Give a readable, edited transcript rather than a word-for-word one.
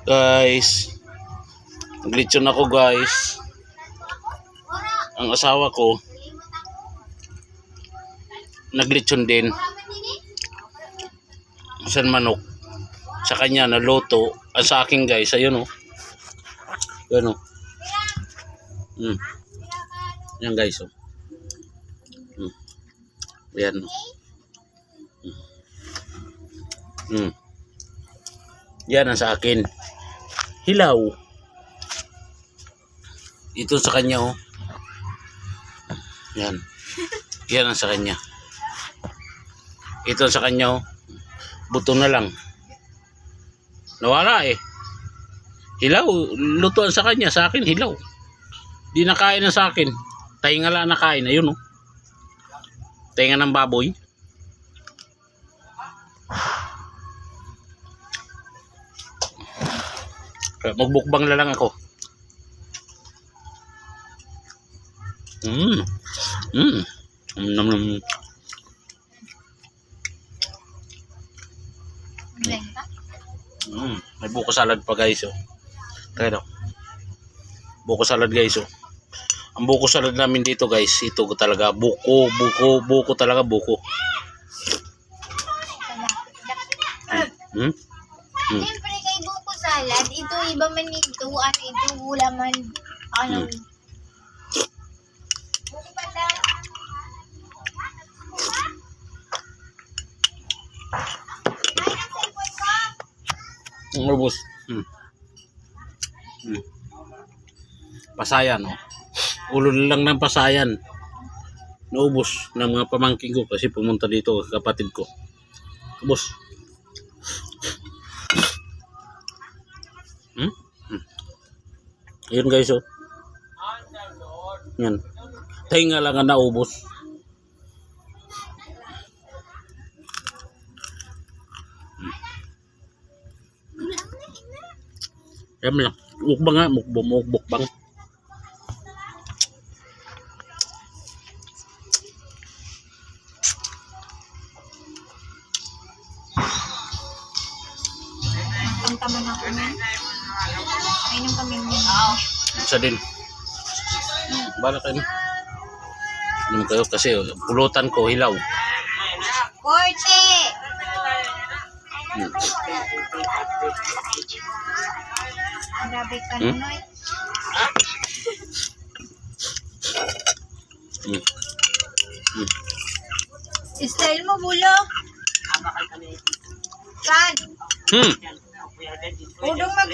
Guys, naglitsyon ako guys. Ang asawa ko naglitsyon din. San manok. Sa kanya naluto. Ang sa akin guys, ayun oh. Ayun oh. Yan guys oh. Yan oh. Yan ang sa akin. Hilaw. Ito sa kanya oh. Yan. Yan ang sa kanya. Ito sa kanya oh. Buto na lang. Nawala eh. Hilaw. Lutuan sa kanya. Sa akin hilaw. Di nakain na sa akin. Tainga lang nakain. Ayun oh. Tainga ng baboy. Magbukbang na lang ako. May buko salad pa guys oh. Kaya buko salad guys oh. Ang buko salad namin dito guys, ito talaga buko talaga buko. Siyempre kay buko salad, ito iba man ito, ano ito, gula man, ano. Buko pala. Ay, ang cellphone ko. Ubus. Pasayan oh. Ulo lang ng pasayan. Naubos ng mga pamangkin ko kasi pumunta dito kapatid ko. Ubus. Ayun guys oh. Yan. Tainga lang ang naubos. Yan lang. Mukbang nga. Mukbang. Punta man ako na. Ayun kami mo. Isa din. Bala kayo. Ano kayo kasi pulutan ko hilaw. Korte! Grabe ka noy. Style mo bulo. Saan? Udong mag